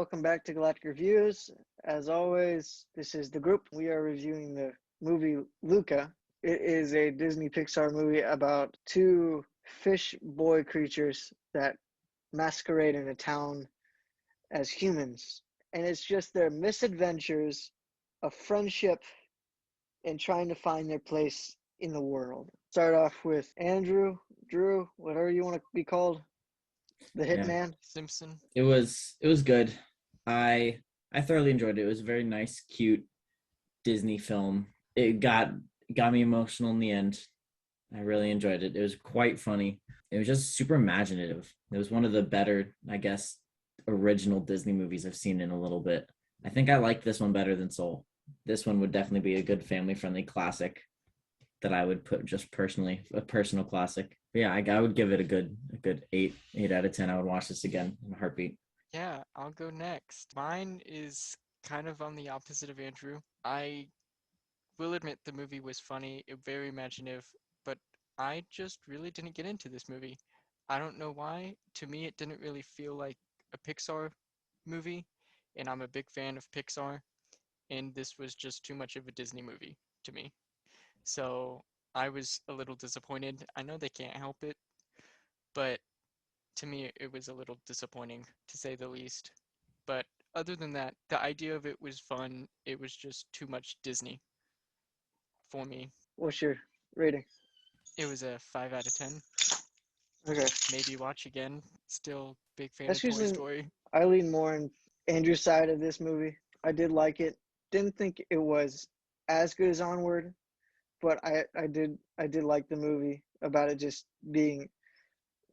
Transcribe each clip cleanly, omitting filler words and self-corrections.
welcome back to Galactic Reviews. As always, this is the group. We are reviewing the movie Luca. It is a Disney Pixar movie about two fish boy creatures that masquerade in a town as humans. And it's just their misadventures of friendship and trying to find their place in the world. Start off with Andrew, Drew, whatever you want to be called, the Yeah, hitman. Simpson. it was good. I thoroughly enjoyed it. It was a very nice, cute Disney film. It got me emotional in the end. I really enjoyed it. It was quite funny. It was just super imaginative. It was one of the better, I guess, original Disney movies I've seen in a little bit. I think I like this one better than Soul. This one would definitely be a good family-friendly classic that I would put just personally a personal classic. But yeah, I would give it a good eight out of 10. I would watch this again in a heartbeat. Yeah, I'll go next. Mine is kind of on the opposite of Andrew. I will admit the movie was funny, very imaginative, but I just really didn't get into this movie. I don't know why. To me, it didn't really feel like a Pixar movie, and I'm a big fan of Pixar, and this was just too much of a Disney movie to me. So I was a little disappointed. I know they can't help it, but to me, it was a little disappointing, to say the least. But other than that, the idea of it was fun. It was just too much Disney for me. What's your rating? It was a 5 out of 10. Okay. Maybe watch again. Still big fan That's of Toy usually Story. I lean more on Andrew's side of this movie. I did like it. Didn't think it was as good as Onward, but I did like the movie about it just being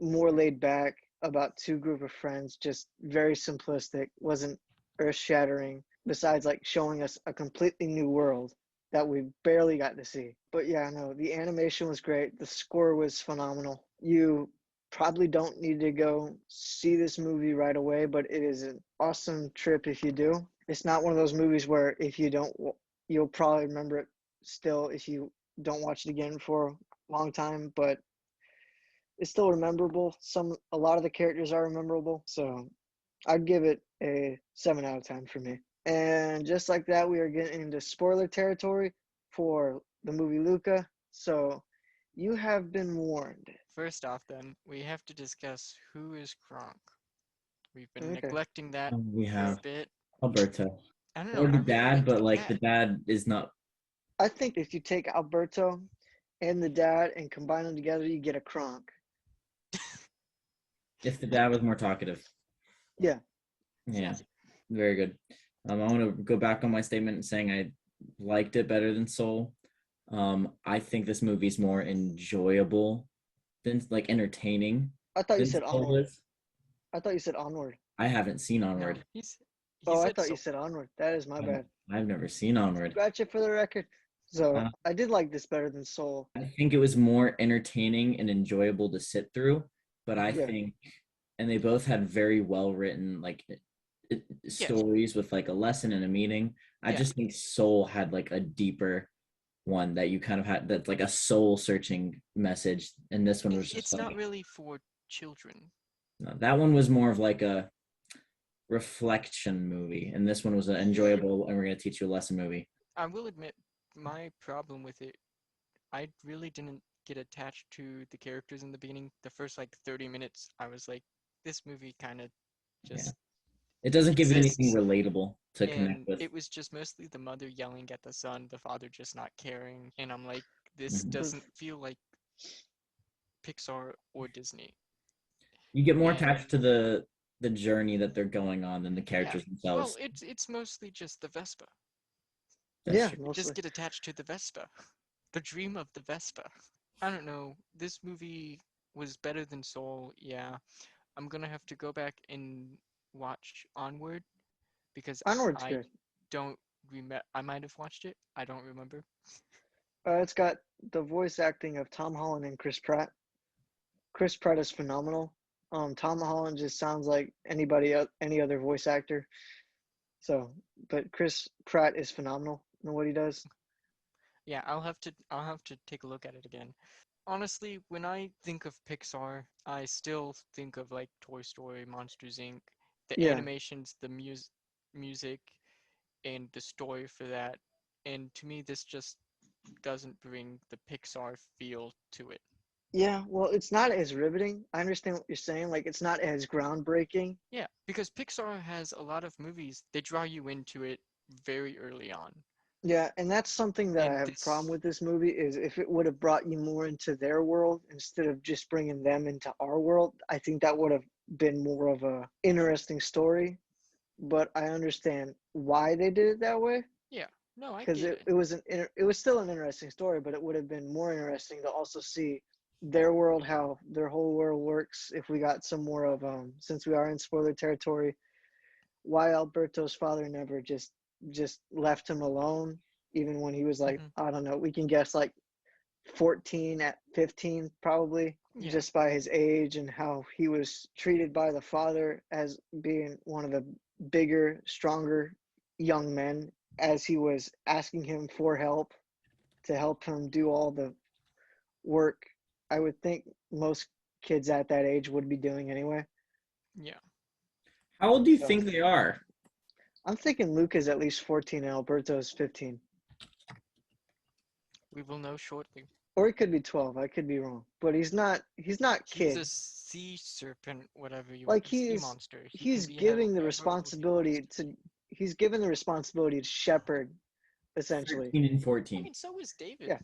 more laid back about two group of friends, just very simplistic, wasn't earth shattering, besides like showing us a completely new world that we barely got to see. But yeah, no, the animation was great. The score was phenomenal. You probably don't need to go see this movie right away, but it is an awesome trip if you do. It's not one of those movies where if you don't, you'll probably remember it still if you don't watch it again for a long time, but it's still memorable. A lot of the characters are memorable, so I'd give it a 7 out of 10 for me. And just like that, we are getting into spoiler territory for the movie Luca. So you have been warned. First off, then, we have to discuss who is Kronk. We've been Okay. neglecting that We for a have bit. Alberto I don't know. or I the really dad, liked but the like the dad. dad is not. I think if you take Alberto and the dad and combine them together, you get a Kronk. If the dad was more talkative, Yeah. yeah, very good. I want to go back on my statement saying I liked it better than Soul. I think this movie's more enjoyable than like entertaining I thought you than said Soul Onward. is. I thought you said Onward. I haven't seen No, Onward. he Oh, I said thought you so. said Onward. That is my I've, bad. I've never seen Onward. Gotcha for the record. So Uh, I did like this better than Soul. I think it was more entertaining and enjoyable to sit through, but I Hmm. Yeah. think, and they both had very well written Yeah, stories with like a lesson and a meaning. I yeah. just think Soul had like a deeper one that you kind of had that's like a soul searching message, and this one was just It's not like really for children. no, that one was more of like a reflection movie, and this one was an enjoyable and we're gonna teach you a lesson movie. I will admit, my problem with it, I really didn't get attached to the characters in the beginning. The first like 30 minutes, I was like, this movie kind of Yeah, just it doesn't give you anything exists. relatable to connect And with. it was just mostly the mother yelling at the son, the father just not caring. And I'm like, this Mhm. doesn't feel like Pixar or Disney. You get more attached And to the journey that they're going on than the yeah, characters well, themselves. it's mostly just the Vespa. That's Yeah, true. You just mostly. get attached to the Vespa. The dream of the Vespa. I don't know. This movie was better than Soul, yeah. I'm gonna have to go back and watch Onward because Onward's I good. don't remember. I might have watched it. I don't remember. It's got the voice acting of Tom Holland and Chris Pratt. Chris Pratt is phenomenal. Tom Holland just sounds like any other voice actor. So, but Chris Pratt is phenomenal in what he does. Yeah, I'll have to take a look at it again. Honestly, when I think of Pixar, I still think of like Toy Story, Monsters Inc., the Yeah. animations, the music, and the story for that. And to me, this just doesn't bring the Pixar feel to it. Yeah, well, it's not as riveting. I understand what you're saying. Like, it's not as groundbreaking. Yeah, because Pixar has a lot of movies, they draw you into it very early on. Yeah, and that's something that I And have a problem with this movie is if it would have brought you more into their world instead of just bringing them into our world, I think that would have been more of a interesting story. But I understand why they did it that way yeah, no, I because get it, it. it was it was still an interesting story, but it would have been more interesting to also see their world, how their whole world works. If we got some more of since we are in spoiler territory, why Alberto's father never just left him alone, even when he was like, Hmm. I don't know, we can guess like 14 at 15 probably, Yeah, just by his age and how he was treated by the father as being one of the bigger, stronger young men, as he was asking him for help to help him do all the work I would think most kids at that age would be doing anyway. yeah. How old do you So think they are? I'm thinking Luca's at least 14 and Alberto's 15. We will know shortly. Or it could be 12. I could be wrong. But he's not He's a kid. sea serpent, whatever you Like sea monster. He can he's be giving the however old he wants responsibility to be. to he's given the responsibility to shepherd essentially. 13 and I 14. mean, so is David. Yeah.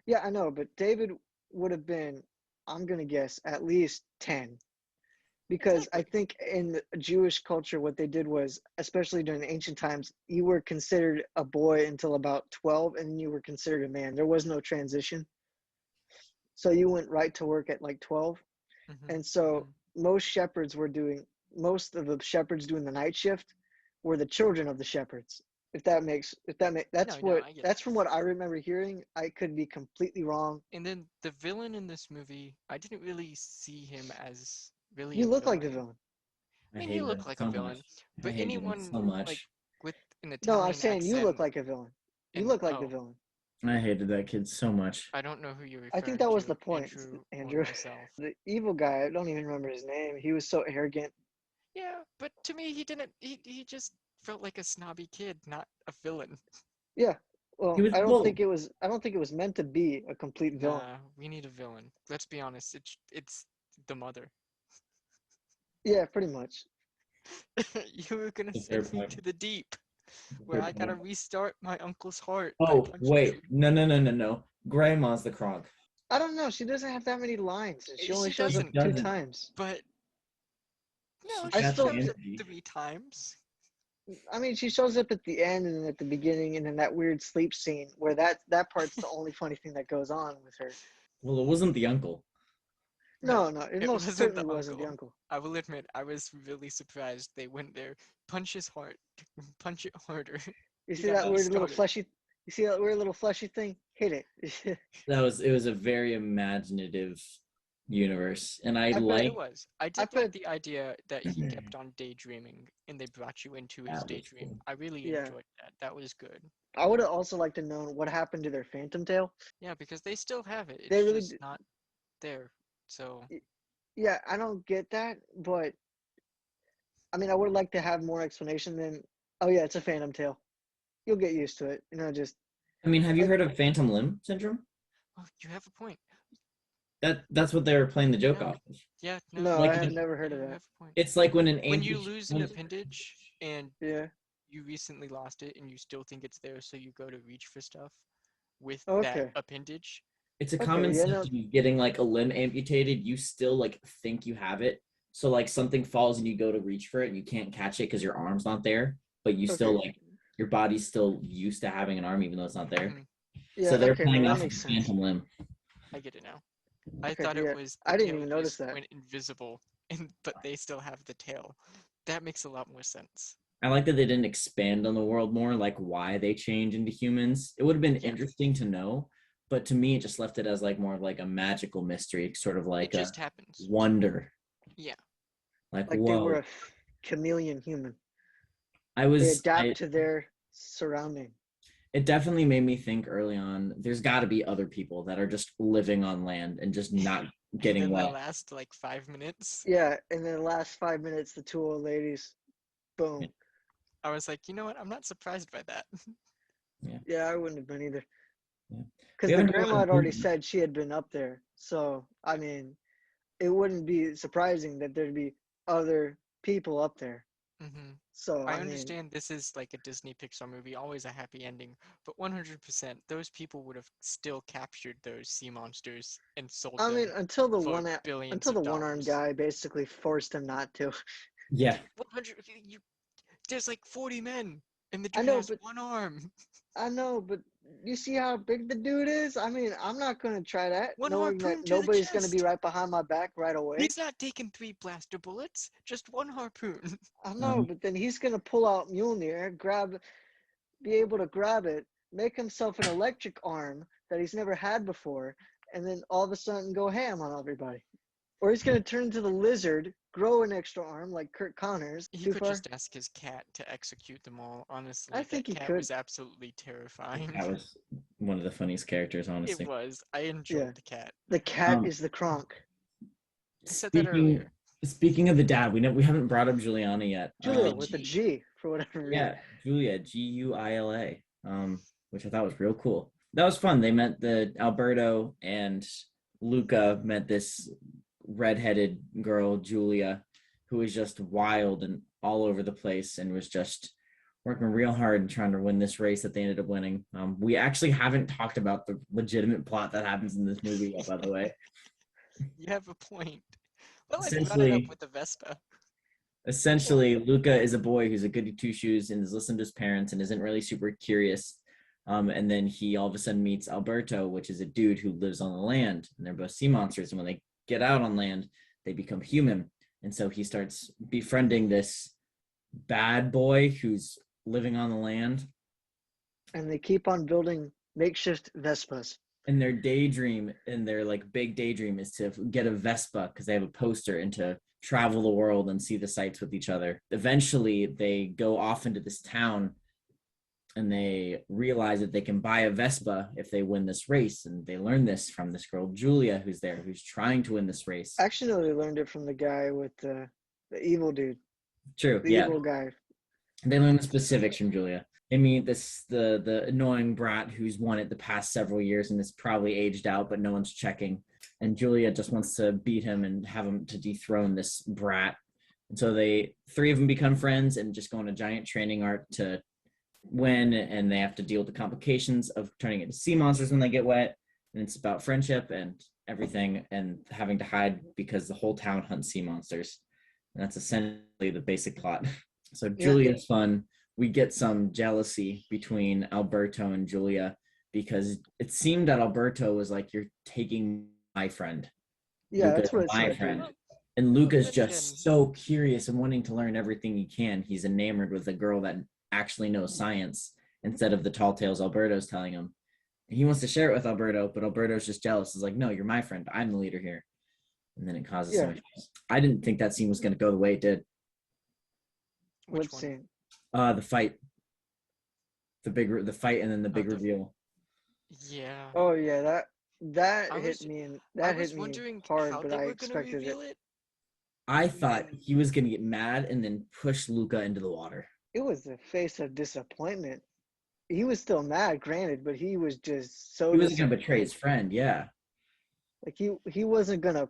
Yeah, I know, but David would have been, I'm going to guess, at least 10. Because I Exactly. think in the Jewish culture, what they did was, especially during the ancient times, you were considered a boy until about 12, and you were considered a man. There was no transition. So you went right to work at like 12. Hmm. And so Hmm. most of the shepherds doing the night shift were the children of the shepherds. No, no, I get That's that. from what I remember hearing. I could be completely wrong. And then the villain in this movie, I didn't really see him as really You a look like the villain. villain. I I mean, he hated looked him like a so much. villain, I but hated him anyone so like much. with an No, I'm Italian saying you look accent like a villain. You and look like the oh, villain. I hated that kid so much. I don't know who you're I think referring that was to, the point, Andrew or Andrew. myself. The evil guy, I don't even remember his name. He was so arrogant. Yeah, but to me, he didn't. He just felt like a snobby kid, not a villain. Yeah. He Well, was well. I don't think it was meant to be a complete villain. Nah, we need a villain. Let's be honest. It's the mother. Yeah, pretty much. You were gonna The fair send me point. to the deep, The where fair I gotta point. restart my uncle's heart by Oh punching wait, through. no, no, no, no, no. Grandma's the Kronk. I don't know. She doesn't have that many lines. She only She shows up She doesn't, two doesn't. times. but no, She's I she got the still, shows up energy. 3 times. I mean, she shows up at the end and at the beginning, and in that weird sleep scene where that part's the only funny thing that goes on with her. Well, it wasn't the uncle. No, No, it it most wasn't certainly the wasn't the uncle. uncle. I will admit, I was really surprised they went there. Punch his heart. Punch it harder. You You see gotta that weird little restart it. fleshy? You see that weird little fleshy thing? Hit it. It was a very imaginative universe, and I I bet. It like was. I I did like bet. the idea that he that kept on daydreaming and they brought you into his was daydream. cool. I really Yeah. enjoyed that. That was good. I would have also liked to know what happened to their phantom tail. Yeah, because they still have it. They It's really. just not there. So, Yeah, I don't get that, but I mean, I would like to have more explanation than, oh yeah, it's a phantom tail. You'll get used to it. Just I mean, have you like, heard of phantom limb syndrome? oh, you have a point. That's what they were playing the joke No, off of. yeah, no, no, you I Like have do. never heard of You that. have a point. it's like when an When you amputee. lose an appendage and Yeah. you recently lost it and you still think it's there, so you go to reach for stuff with that Okay. appendage. It's a Okay. common Yeah. No. symptom of getting like a limb amputated. You still like think you have it. So like something falls and you go to reach for it and you can't catch it because your arm's not there, but you still Okay. like your body's still used to having an arm even though it's not there. Hmm. So Yeah. they're Okay. No, playing that off of makes the sense. phantom limb. I get it now. I Okay. thought it Yeah. was the I didn't tail even notice just that. went invisible, and but they still have the tail. That makes a lot more sense. I like that they didn't expand on the world more, like why they change into humans. It would have been Yeah, interesting to know, but to me, it just left it as like more of like a magical mystery, sort of it like a just happens. wonder. Yeah, Like, Like they were whoa. a chameleon human. I They was adapt I to their surrounding. It definitely made me think early on, there's gotta be other people that are just living on land and just not getting And then the wet. last like 5 minutes, Yeah, and then the last 5 minutes, the two old ladies, boom. I was like, you know what? I'm not surprised by that. Yeah, I wouldn't have been either. Yeah. Because We the haven't talked grandma about had already Luca. said she had been up there. So, I mean, it wouldn't be surprising that there'd be other people up there. hmm So, I I mean, understand this is like a Disney Pixar movie, always a happy ending, but 100% those people would have still captured those sea monsters and sold them until the for one billions until the of one-armed dollars. guy basically forced him not to. Yeah. 100, there's like 40 men, and the I dude know, has but one arm. you see how big the dude is? I mean, I'm not gonna try that, One knowing that harpoon to the nobody's gonna be chest. right behind my back right away. He's not taking 3 blaster bullets, just one harpoon. I know, Um, but then he's gonna pull out Mjolnir, be able to grab it, make himself an electric arm that he's never had before, and then all of a sudden go ham on everybody. Or he's gonna turn into the lizard, grow an extra arm like Kurt Connors. He Too could far? just ask his cat to execute them all. I Honestly, think that he cat could. was absolutely terrifying. that was one of the funniest characters, It honestly. was. I Yeah, enjoyed the cat. the cat Um, is the Kronk. I said that speaking earlier. speaking of the dad, we haven't brought up Juliana yet. Julia with a G. G for whatever reason. Yeah, Julia, Guila, which I thought was real cool. That was fun. They met the Alberto and Luca met this redheaded girl, Julia, who was just wild and all over the place and was just working real hard and trying to win this race that they ended up winning. We actually haven't talked about the legitimate plot that happens in this movie yet, by the way. You have a point. Well, I brought it up Essentially, with the Vespa. essentially Luca is a boy who's a goody two shoes and is listening to his parents and isn't really super curious. And then he all of a sudden meets Alberto, which is a dude who lives on the land, and they're both sea monsters. And when they get out on land, they become human. And so he starts befriending this bad boy who's living on the land. And they keep on building makeshift Vespas. And their daydream and their like big daydream is to get a Vespa because they have a poster and to travel the world and see the sights with each other. Eventually, they go off into this town and they realize that they can buy a Vespa if they win this race. And they learn this from this girl, Julia, who's there, who's trying to win this race. Actually, no, they learned it from the guy with the evil dude, True. the Yeah. evil guy. They learn the specifics from Julia. I mean, the annoying brat who's won it the past several years and is probably aged out, but no one's checking. And Julia just wants to beat him and have him to dethrone this brat. And so three of them become friends and just go on a giant training arc to win. And they have to deal with the complications of turning into sea monsters when they get wet. And it's about friendship and everything and having to hide because the whole town hunts sea monsters. And that's essentially the basic plot. So Yeah, Julia's fun. We get some jealousy between Alberto and Julia because it seemed that Alberto was like, "You're taking my friend. yeah, Luca's that's what it my seemed to. friend." Well, And Luca's then again, just so curious and wanting to learn everything he can. He's enamored with a girl that actually knows science instead of the tall tales Alberto's telling him. And he wants to share it with Alberto, but Alberto's just jealous. He's like, "No, you're my friend. I'm the leader here." And then it causes some Yeah, issues. I didn't think that scene was going to go the way it did. which what one? scene? The fight, the fight, and then the Oh, big reveal. yeah. Oh yeah, that I hit was me and I that hit was me wondering hard, how but they I were gonna expected it. reveal it. I thought he was going to get mad and then push Luca into the water. It was the face of disappointment. He was still mad, granted, but he was just so He wasn't going to betray his disappointed. friend. Yeah. Like he wasn't gonna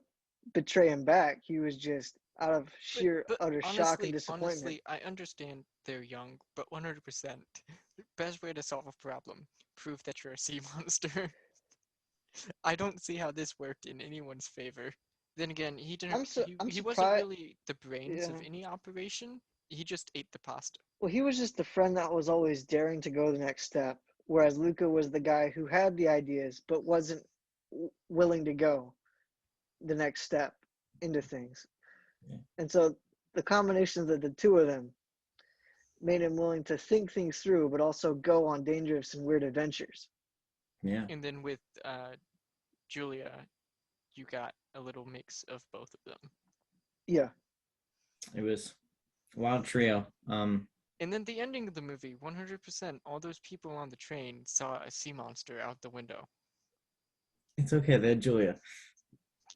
betray him back. He was just out of But sheer but utter shock and honestly, disappointment. I understand they're young, but 100%, best way to solve a problem, prove that you're a sea monster. I don't see how this worked in anyone's favor. Then again, I'm he wasn't surprised. really the brains of Yeah. any operation. He just ate the pasta. Well, he was just the friend that was always daring to go the next step, whereas Luca was the guy who had the ideas but wasn't willing to go the next step into things. Yeah. And so the combination of the two of them made him willing to think things through, but also go on dangerous and weird adventures. Yeah. And then with Julia, you got a little mix of both of them. Yeah. It was a wild trio. And then the ending of the movie, 100%, all those people on the train saw a sea monster out the window. It's okay. They had Julia.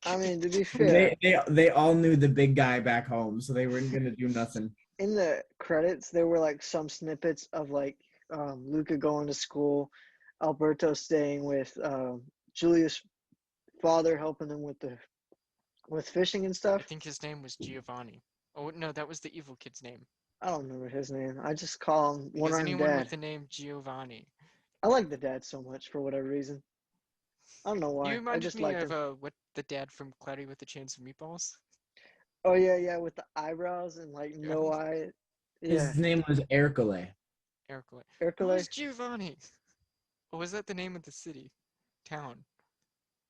I mean, to be They, fair, they all knew the big guy back home, so they weren't gonna do nothing. in the credits, there were like some snippets of like Luca going to school, Alberto staying with Julia's father, helping him with fishing and I stuff. think his name was Giovanni. Oh no, that was the evil kid's name. I don't remember his name. I just call him One Because Armed anyone with Dad. the name Giovanni. I like the dad so much for whatever reason. I don't know You why. I reminded just me liked of him. what the dad from Cloudy with the Chains of Meatballs. Oh yeah, yeah, with the eyebrows and like Yeah, no eye. Yeah, His name was Ercole. Ercole. Hercule. Who's Giovanni? Or was that the name of the city, town?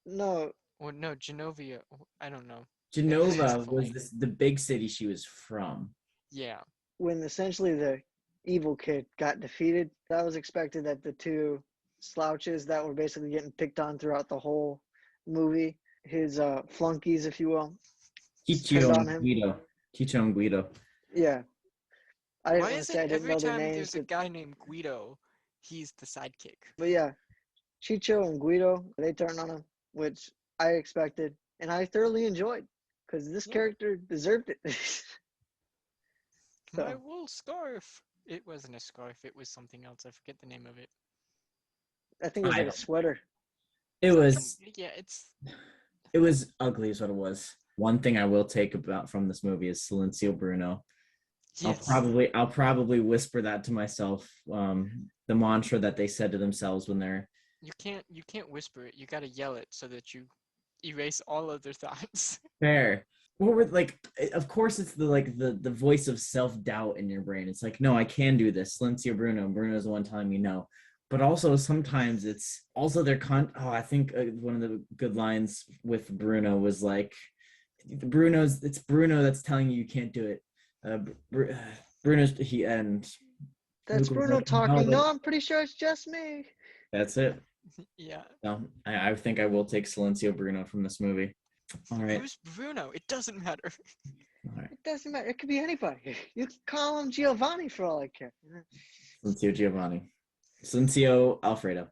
No, Or no, Genovia. I don't know. It was Genova was definitely. the big city she was from. Yeah. when essentially the evil kid got defeated, that was expected that the two slouches that were basically getting picked on throughout the whole movie, his flunkies, if you will, turned Chicho on and him. Guido. Chicho and Guido. Yeah, I didn't Why want to is it say I didn't every know their time names, there's a guy named Guido, he's the sidekick? but yeah, Chicho and Guido, they turned on him, which I expected, and I thoroughly enjoyed because this Yeah. character deserved it. My So wool scarf. It wasn't a scarf. It was something else. I forget the name of it. I think it was I like a don't. sweater. It was Yeah, it's. it was ugly is what it was. One thing I will take about from this movie is Silencio Bruno. Yes. I'll probably whisper that to myself. The mantra that they said to themselves when they're You can't whisper it. You gotta yell it so that you erase all other thoughts. fair. What were like? Of course, it's the voice of self doubt in your brain. It's like, no, I can do this. Silencio Bruno. Bruno's the one telling me no. But also sometimes it's also their con. Oh, I think one of the good lines with Bruno was like, It's Bruno that's telling you can't do it. Bruno's he and That's Luca was Bruno like, no, talking. No, I'm pretty sure it's just me. that's it. Yeah. No, I think I will take Silencio Bruno from this movie. All right. Who's Bruno? It doesn't matter. All right. It doesn't matter. It could be anybody. You can call him Giovanni for all I care. Silencio Giovanni. Silencio Alfredo.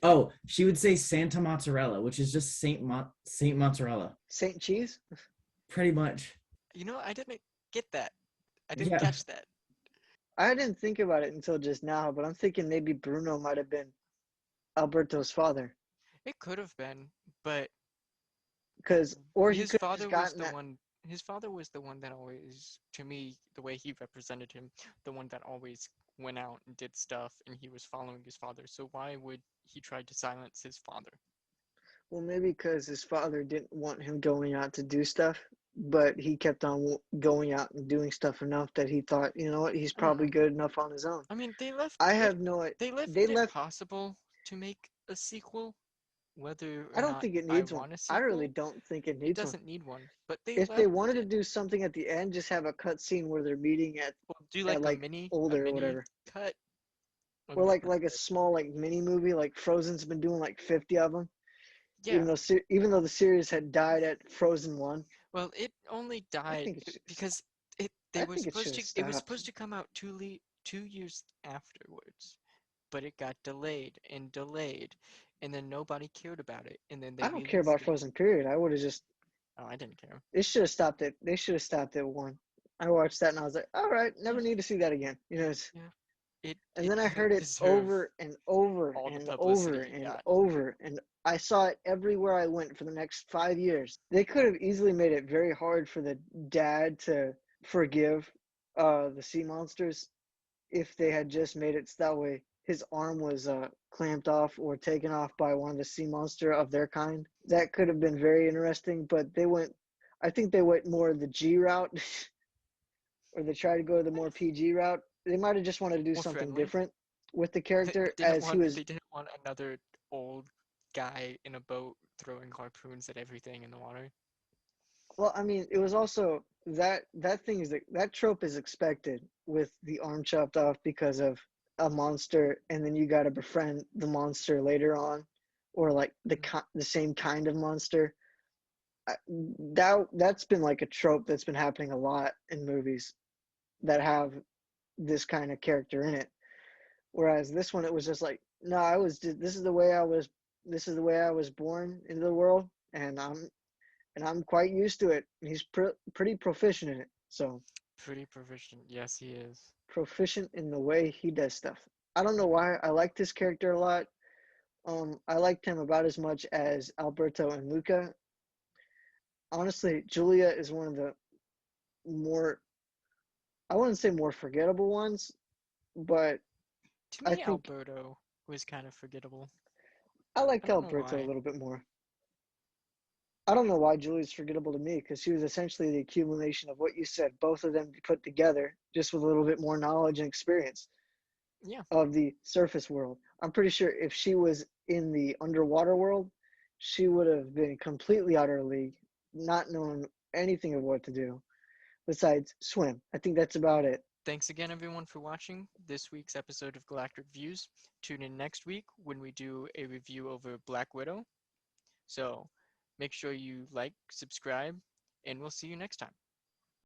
Oh, she would say Santa Mozzarella, which is just Saint Mozzarella. Saint Cheese? Pretty much. I didn't get that. I didn't Yeah. catch that. I didn't think about it until just now, but I'm thinking maybe Bruno might have been Alberto's father. It could have been, but Or he his could have just father was gotten the that. one. His father was the one that always, to me, the way he represented him, the one that always went out and did stuff, and he was following his father. So why would he try to silence his father? Well, maybe because his father didn't want him going out to do stuff, but he kept on going out and doing stuff enough that he thought, you know what, he's I don't probably know. good enough on his own. I mean, I have no. they They left it left. possible to make a sequel, whether I or don't not think it I needs one. want a I really sequel. don't think it It needs one. doesn't need one, but they If they left wanted to it. do something at the end, just have a cut scene where they're meeting Well, do at like like a older or mini whatever, cut. or like a small like mini movie. Like Frozen's been doing like 50 of them, Yeah. even though the series had died at Frozen 1. Well, it only I died think it should. because I think it should have it was stopped. supposed to come out 2 years afterwards, but it got delayed and delayed, and then nobody cared about it, and then they I don't care about released it. Frozen. Period. I would have just. Oh, I didn't care. They should have stopped it. They should have stopped at 1. I watched that and I was like, all right, never Yeah, need to see that again. yeah. It And it then I didn't heard it deserve over and over all the and publicity over it and got. over. And I saw it everywhere I went for the next 5 years. They could have easily made it very hard for the dad to forgive the sea monsters if they had just made it so that way his arm was clamped off or taken off by one of the sea monster of their kind. That could have been very interesting, but I think they went more the G route or they tried to go the more PG route. They might have just wanted to do More something friendly. different with the character Didn't as he want was. they didn't want another old guy in a boat throwing harpoons at everything in the water. Well, I mean, it was also that thing is that trope is expected with the arm chopped off because of a monster, and then you got to befriend the monster later on, or like the same kind of monster. That's been like a trope that's been happening a lot in movies that have this kind of character in it. Whereas this one, it was just like, no, this is the way I was born into the world, and and I'm quite used to it. He's pretty proficient in it. So Pretty proficient. Yes, he is. proficient in the way he does stuff. I don't know why I liked this character a lot. I liked him about as much as Alberto and Luca. Honestly, Julia is one of the more, I wouldn't say more forgettable ones, but To I me, think Alberto was kind of forgettable. I I liked don't know Alberto a why. little bit more. I don't know why Julia's forgettable to me because she was essentially the accumulation of what you said, both of them put together, just with a little bit more knowledge and experience Yeah, of the surface world. I'm pretty sure if she was in the underwater world, she would have been completely out of her league, not knowing anything of what to do besides swim. I think that's about it. thanks again, everyone, for watching this week's episode of Galactic Views. Tune in next week when we do a review over Black Widow. So make sure you like, subscribe, and we'll see you next time.